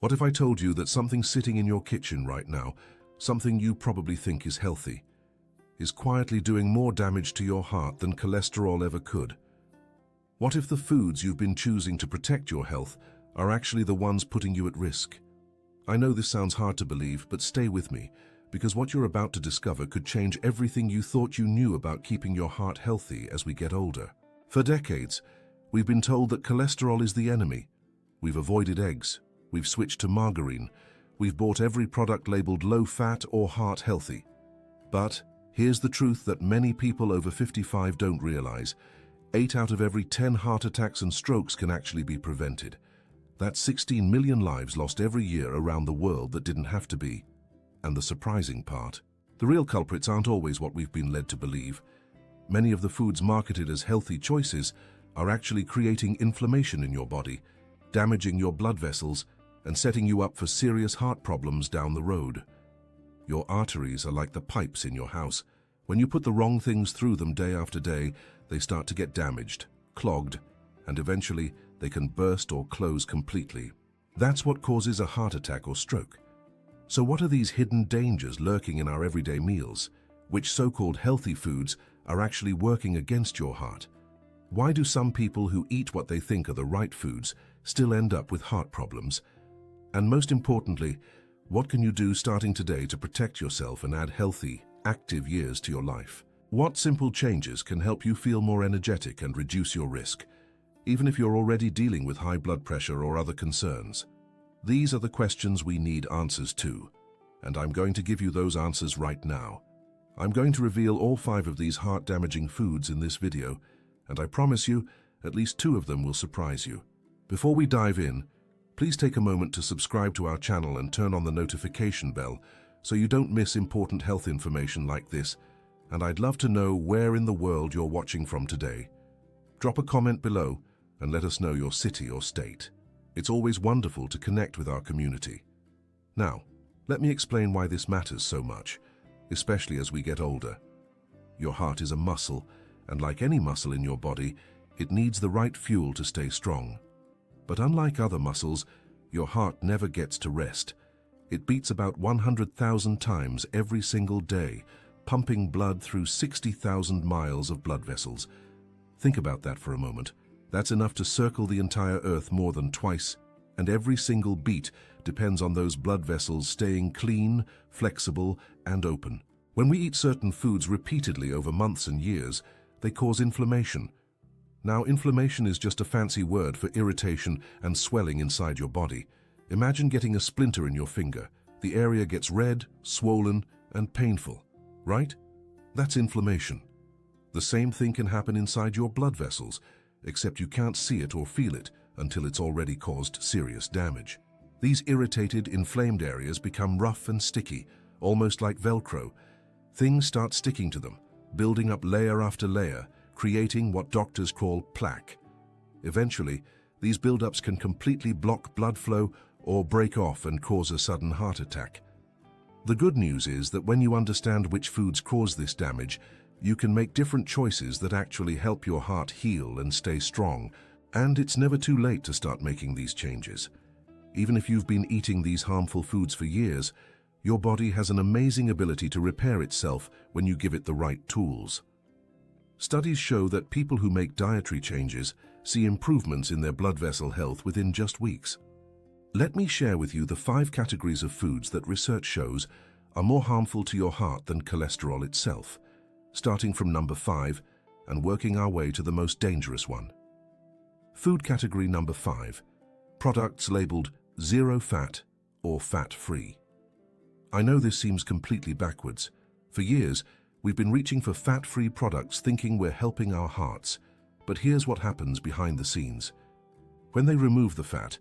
What if I told you that something sitting in your kitchen right now, something you probably think is healthy, is quietly doing more damage to your heart than cholesterol ever could? What if the foods you've been choosing to protect your health are actually the ones putting you at risk? I know this sounds hard to believe, but stay with me, because what you're about to discover could change everything you thought you knew about keeping your heart healthy as we get older. For decades, we've been told that cholesterol is the enemy. We've avoided eggs. We've switched to margarine. We've bought every product labeled low-fat or heart-healthy. But here's the truth that many people over 55 don't realize. 8 out of every 10 heart attacks and strokes can actually be prevented. That's 16 million lives lost every year around the world that didn't have to be. And the surprising part, the real culprits aren't always what we've been led to believe. Many of the foods marketed as healthy choices are actually creating inflammation in your body, damaging your blood vessels, and setting you up for serious heart problems down the road. Your arteries are like the pipes in your house. When you put the wrong things through them day after day, they start to get damaged, clogged, and eventually they can burst or close completely. That's what causes a heart attack or stroke. So what are these hidden dangers lurking in our everyday meals? Which so-called healthy foods are actually working against your heart? Why do some people who eat what they think are the right foods still end up with heart problems? And most importantly, what can you do starting today to protect yourself and add healthy, active years to your life? What simple changes can help you feel more energetic and reduce your risk, even if you're already dealing with high blood pressure or other concerns? These are the questions we need answers to, and I'm going to give you those answers right now. I'm going to reveal all 5 of these heart-damaging foods in this video, and I promise you, at least 2 of them will surprise you. Before we dive in, please take a moment to subscribe to our channel and turn on the notification bell so you don't miss important health information like this, and I'd love to know where in the world you're watching from today. Drop a comment below and let us know your city or state. It's always wonderful to connect with our community. Now, let me explain why this matters so much, especially as we get older. Your heart is a muscle, and like any muscle in your body, it needs the right fuel to stay strong. But unlike other muscles, your heart never gets to rest. It beats about 100,000 times every single day, pumping blood through 60,000 miles of blood vessels. Think about that for a moment. That's enough to circle the entire Earth more than twice, and every single beat depends on those blood vessels staying clean, flexible, and open. When we eat certain foods repeatedly over months and years, they cause inflammation. Now, inflammation is just a fancy word for irritation and swelling inside your body. Imagine getting a splinter in your finger. The area gets red, swollen, and painful, right? That's inflammation. The same thing can happen inside your blood vessels, except you can't see it or feel it until it's already caused serious damage. These irritated, inflamed areas become rough and sticky, almost like Velcro. Things start sticking to them, building up layer after layer, creating what doctors call plaque. Eventually, these buildups can completely block blood flow or break off and cause a sudden heart attack. The good news is that when you understand which foods cause this damage, you can make different choices that actually help your heart heal and stay strong, and it's never too late to start making these changes. Even if you've been eating these harmful foods for years, your body has an amazing ability to repair itself when you give it the right tools. Studies show that people who make dietary changes see improvements in their blood vessel health within just weeks. Let me share with you the 5 categories of foods that research shows are more harmful to your heart than cholesterol itself, starting from number 5 and working our way to the most dangerous one. Food category number 5, products labeled zero fat or fat-free. I know this seems completely backwards. For years, we've been reaching for fat-free products thinking we're helping our hearts, but here's what happens behind the scenes. When they remove the fat,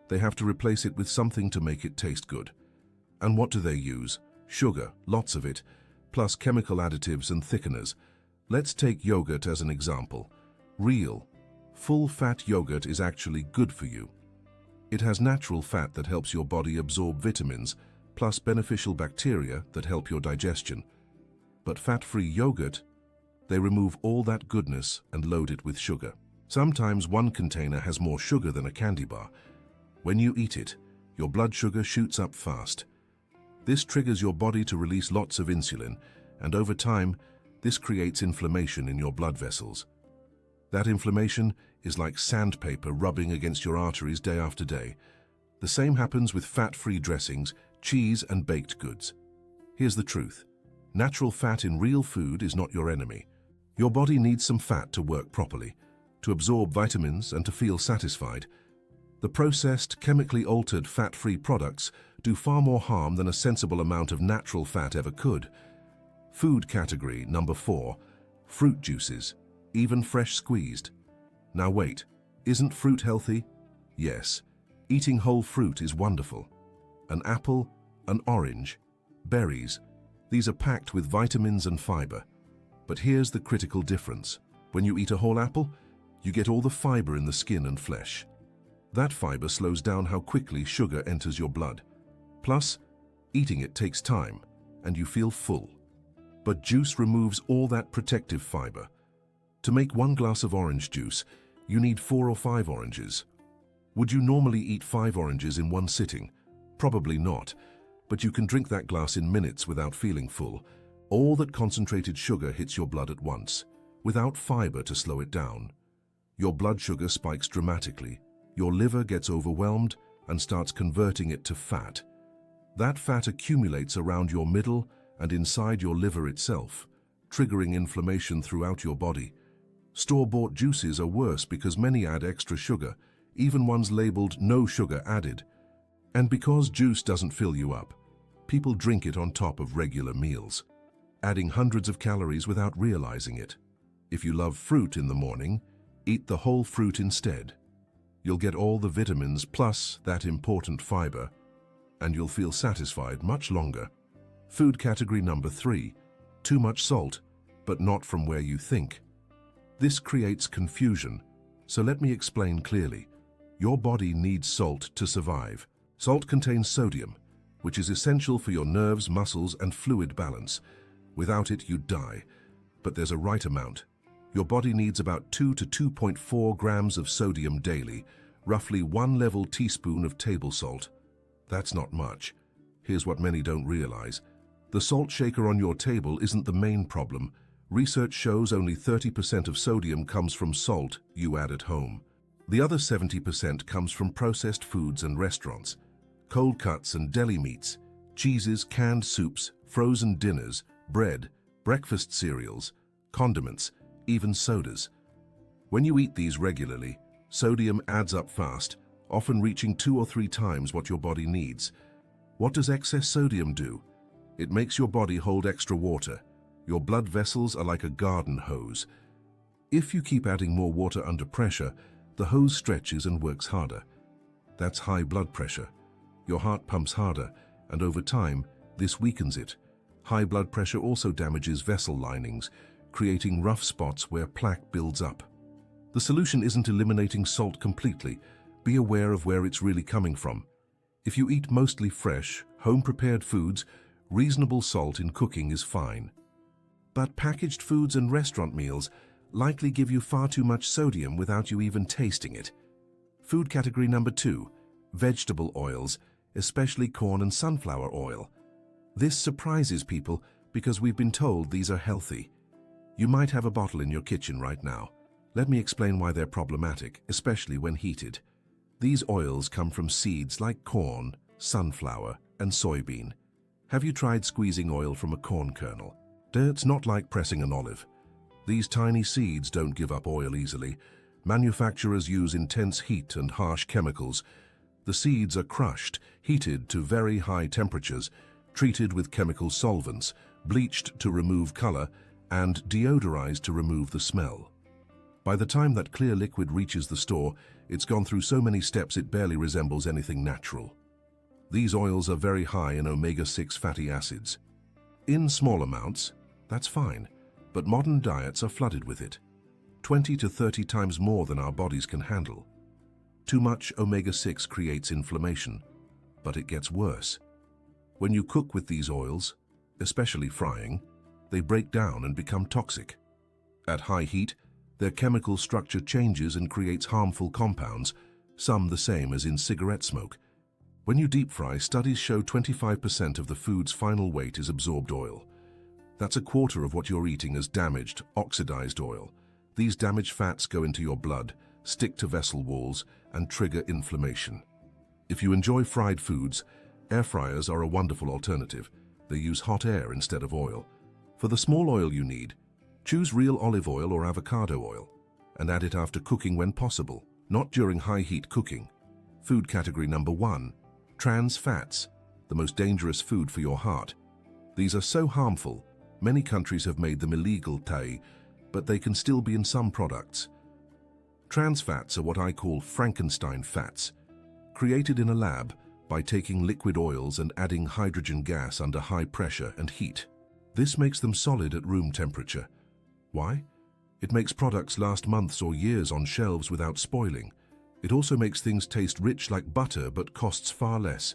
they have to replace it with something to make it taste good. And what do they use? Sugar, lots of it, plus chemical additives and thickeners. Let's take yogurt as an example. Real, full-fat yogurt is actually good for you. It has natural fat that helps your body absorb vitamins, plus beneficial bacteria that help your digestion. But fat-free yogurt, they remove all that goodness and load it with sugar. Sometimes one container has more sugar than a candy bar. When you eat it, your blood sugar shoots up fast. This triggers your body to release lots of insulin, and over time, this creates inflammation in your blood vessels. That inflammation is like sandpaper rubbing against your arteries day after day. The same happens with fat-free dressings, cheese, and baked goods. Here's the truth. Natural fat in real food is not your enemy. Your body needs some fat to work properly, to absorb vitamins and to feel satisfied. The processed, chemically altered fat-free products do far more harm than a sensible amount of natural fat ever could. Food category number 4, fruit juices, even fresh squeezed. Now wait, isn't fruit healthy? Yes, eating whole fruit is wonderful. An apple, an orange, berries, these are packed with vitamins and fiber. But here's the critical difference. When you eat a whole apple, you get all the fiber in the skin and flesh. That fiber slows down how quickly sugar enters your blood. Plus, eating it takes time, and you feel full. But juice removes all that protective fiber. To make 1 glass of orange juice, you need 4 or 5 oranges. Would you normally eat 5 oranges in one sitting? Probably not, but you can drink that glass in minutes without feeling full. All that concentrated sugar hits your blood at once, without fiber to slow it down. Your blood sugar spikes dramatically. Your liver gets overwhelmed and starts converting it to fat. That fat accumulates around your middle and inside your liver itself, triggering inflammation throughout your body. Store-bought juices are worse because many add extra sugar, even ones labeled no sugar added. And because juice doesn't fill you up, people drink it on top of regular meals, adding hundreds of calories without realizing it. If you love fruit in the morning, eat the whole fruit instead. You'll get all the vitamins plus that important fiber, and you'll feel satisfied much longer. Food category number 3, too much salt, but not from where you think. This creates confusion, so let me explain clearly. Your body needs salt to survive. Salt contains sodium, which is essential for your nerves, muscles, and fluid balance. Without it, you'd die. But there's a right amount. Your body needs about 2 to 2.4 grams of sodium daily, roughly 1 level teaspoon of table salt. That's not much. Here's what many don't realize. The salt shaker on your table isn't the main problem. Research shows only 30% of sodium comes from salt you add at home. The other 70% comes from processed foods and restaurants. Cold cuts and deli meats, cheeses, canned soups, frozen dinners, bread, breakfast cereals, condiments, even sodas. When you eat these regularly, sodium adds up fast, often reaching 2 or 3 times what your body needs. What does excess sodium do? It makes your body hold extra water. Your blood vessels are like a garden hose. If you keep adding more water under pressure, the hose stretches and works harder. That's high blood pressure. Your heart pumps harder, and over time, this weakens it. High blood pressure also damages vessel linings, creating rough spots where plaque builds up. The solution isn't eliminating salt completely. Be aware of where it's really coming from. If you eat mostly fresh, home-prepared foods, reasonable salt in cooking is fine. But packaged foods and restaurant meals likely give you far too much sodium without you even tasting it. Food category number 2, vegetable oils, especially corn and sunflower oil. This surprises people because we've been told these are healthy. You might have a bottle in your kitchen right now. Let me explain why they're problematic, especially when heated. These oils come from seeds like corn, sunflower, and soybean. Have you tried squeezing oil from a corn kernel? It's not like pressing an olive. These tiny seeds don't give up oil easily. Manufacturers use intense heat and harsh chemicals. The seeds are crushed, heated to very high temperatures, treated with chemical solvents, bleached to remove color, and deodorized to remove the smell. By the time that clear liquid reaches the store, it's gone through so many steps it barely resembles anything natural. These oils are very high in omega-6 fatty acids. In small amounts, that's fine, but modern diets are flooded with it. 20 to 30 times more than our bodies can handle. Too much omega-6 creates inflammation, but it gets worse. When you cook with these oils, especially frying, they break down and become toxic. At high heat, their chemical structure changes and creates harmful compounds, some the same as in cigarette smoke. When you deep fry, studies show 25% of the food's final weight is absorbed oil. That's a quarter of what you're eating as damaged, oxidized oil. These damaged fats go into your blood, stick to vessel walls, and trigger inflammation. If you enjoy fried foods, air fryers are a wonderful alternative. They use hot air instead of oil. For the small oil you need, choose real olive oil or avocado oil, and add it after cooking when possible, not during high-heat cooking. Food category number 1. Trans fats, the most dangerous food for your heart. These are so harmful, many countries have made them illegal, but they can still be in some products. Trans fats are what I call Frankenstein fats, created in a lab by taking liquid oils and adding hydrogen gas under high pressure and heat. This makes them solid at room temperature. Why? It makes products last months or years on shelves without spoiling. It also makes things taste rich like butter but costs far less.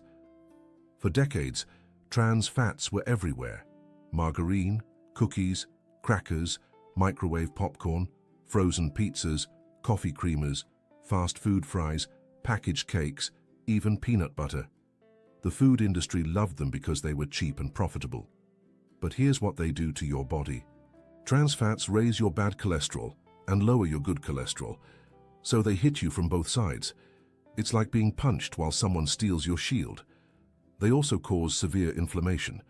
For decades, trans fats were everywhere. Margarine, cookies, crackers, microwave popcorn, frozen pizzas, coffee creamers, fast food fries, packaged cakes, even peanut butter. The food industry loved them because they were cheap and profitable. But here's what they do to your body. Trans fats raise your bad cholesterol and lower your good cholesterol, so they hit you from both sides. It's like being punched while someone steals your shield. They also cause severe inflammation.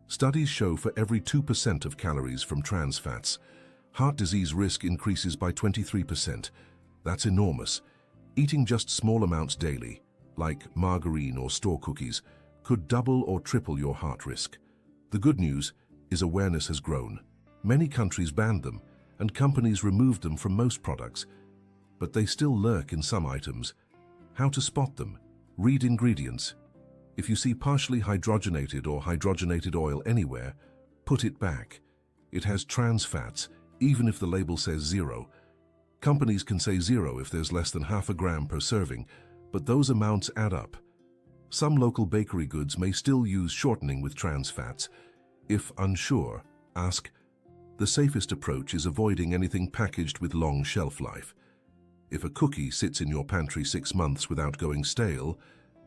Studies show for every 2% of calories from trans fats, heart disease risk increases by 23%. That's enormous. Eating just small amounts daily, like margarine or store cookies, could double or triple your heart risk. The good news is awareness has grown. Many countries banned them, and companies removed them from most products. But they still lurk in some items. How to spot them? Read ingredients. If you see partially hydrogenated or hydrogenated oil anywhere, put it back. It has trans fats, even if the label says 0. Companies can say 0 if there's less than half a gram per serving, but those amounts add up. Some local bakery goods may still use shortening with trans fats. If unsure, ask. The safest approach is avoiding anything packaged with long shelf life. If a cookie sits in your pantry 6 months without going stale,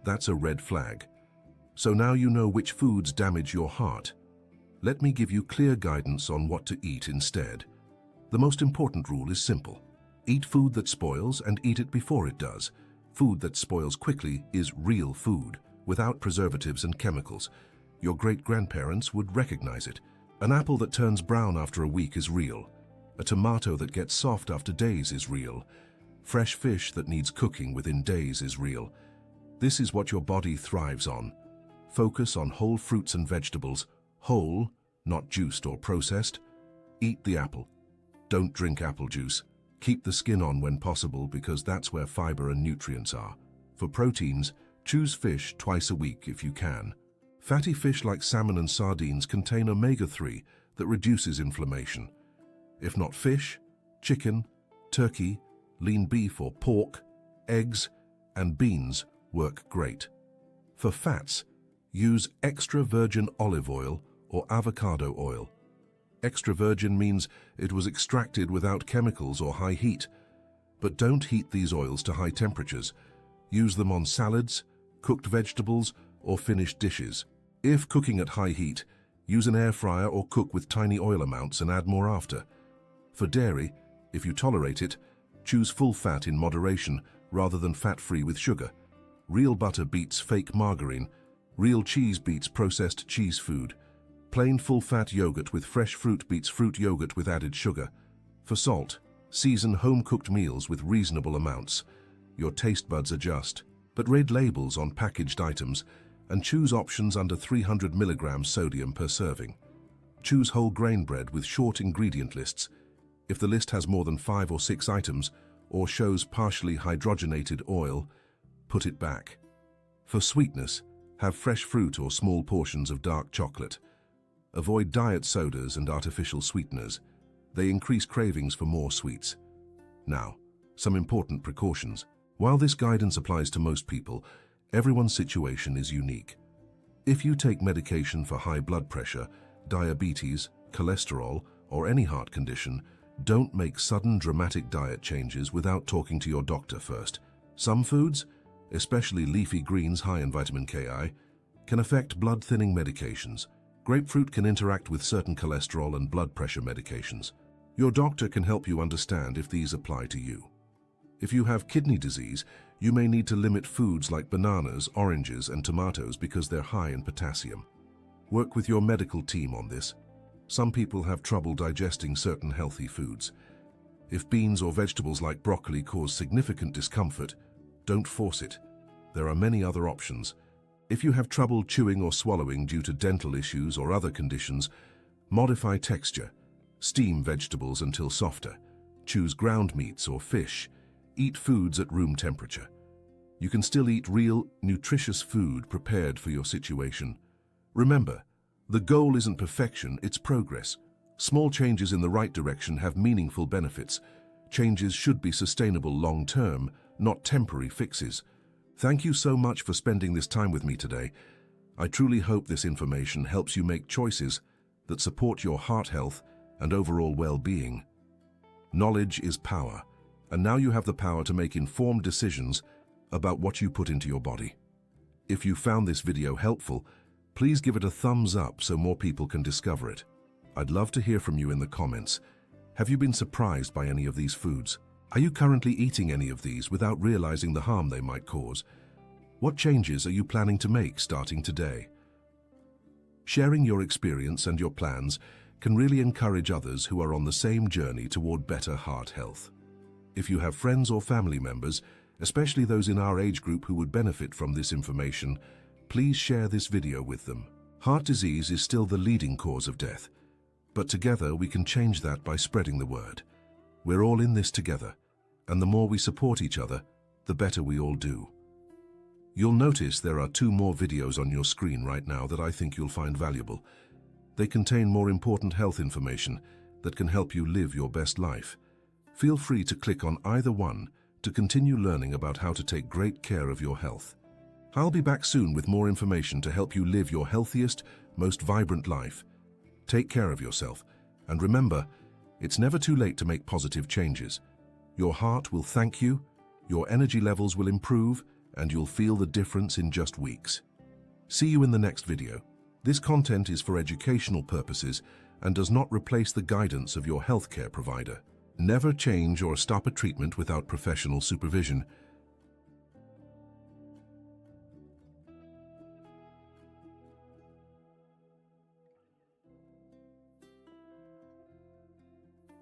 that's a red flag. So now you know which foods damage your heart. Let me give you clear guidance on what to eat instead. The most important rule is simple. Eat food that spoils and eat it before it does. Food that spoils quickly is real food, without preservatives and chemicals. Your great-grandparents would recognize it. An apple that turns brown after a week is real. A tomato that gets soft after days is real. Fresh fish that needs cooking within days is real. This is what your body thrives on. Focus on whole fruits and vegetables, whole, not juiced or processed. Eat the apple. Don't drink apple juice. Keep the skin on when possible because that's where fiber and nutrients are. For proteins, choose fish twice a week if you can. Fatty fish like salmon and sardines contain omega-3 that reduces inflammation. If not fish, chicken, turkey, lean beef or pork, eggs, and beans work great. For fats, use extra virgin olive oil or avocado oil. Extra virgin means it was extracted without chemicals or high heat. But don't heat these oils to high temperatures. Use them on salads, cooked vegetables, or finished dishes. If cooking at high heat, use an air fryer or cook with tiny oil amounts and add more after. For dairy, if you tolerate it, choose full fat in moderation rather than fat-free with sugar. Real butter beats fake margarine. Real cheese beats processed cheese food. Plain full-fat yogurt with fresh fruit beats fruit yogurt with added sugar. For salt, season home-cooked meals with reasonable amounts. Your taste buds adjust, but read labels on packaged items and choose options under 300 milligrams sodium per serving. Choose whole grain bread with short ingredient lists. If the list has more than 5 or 6 items or shows partially hydrogenated oil, put it back. For sweetness, have fresh fruit or small portions of dark chocolate. Avoid diet sodas and artificial sweeteners. They increase cravings for more sweets. Now, some important precautions. While this guidance applies to most people, everyone's situation is unique. If you take medication for high blood pressure, diabetes, cholesterol, or any heart condition, don't make sudden dramatic diet changes without talking to your doctor first. Some foods, especially leafy greens high in vitamin Ki, can affect blood-thinning medications. Grapefruit can interact with certain cholesterol and blood pressure medications. Your doctor can help you understand if these apply to you. If you have kidney disease, you may need to limit foods like bananas, oranges, and tomatoes because they're high in potassium. Work with your medical team on this. Some people have trouble digesting certain healthy foods. If beans or vegetables like broccoli cause significant discomfort, don't force it. There are many other options. If you have trouble chewing or swallowing due to dental issues or other conditions, modify texture. Steam vegetables until softer. Choose ground meats or fish. Eat foods at room temperature. You can still eat real, nutritious food prepared for your situation. Remember, the goal isn't perfection, it's progress. Small changes in the right direction have meaningful benefits. Changes should be sustainable long-term, not temporary fixes. Thank you so much for spending this time with me today. I truly hope this information helps you make choices that support your heart health and overall well-being. Knowledge is power, and now you have the power to make informed decisions about what you put into your body. If you found this video helpful, please give it a thumbs up so more people can discover it. I'd love to hear from you in the comments. Have you been surprised by any of these foods? Are you currently eating any of these without realizing the harm they might cause? What changes are you planning to make starting today? Sharing your experience and your plans can really encourage others who are on the same journey toward better heart health. If you have friends or family members, especially those in our age group who would benefit from this information, please share this video with them. Heart disease is still the leading cause of death, but together we can change that by spreading the word. We're all in this together, and the more we support each other, the better we all do. You'll notice there are 2 more videos on your screen right now that I think you'll find valuable. They contain more important health information that can help you live your best life. Feel free to click on either one to continue learning about how to take great care of your health. I'll be back soon with more information to help you live your healthiest, most vibrant life. Take care of yourself, and remember, it's never too late to make positive changes. Your heart will thank you, your energy levels will improve, and you'll feel the difference in just weeks. See you in the next video. This content is for educational purposes and does not replace the guidance of your healthcare provider. Never change or stop a treatment without professional supervision.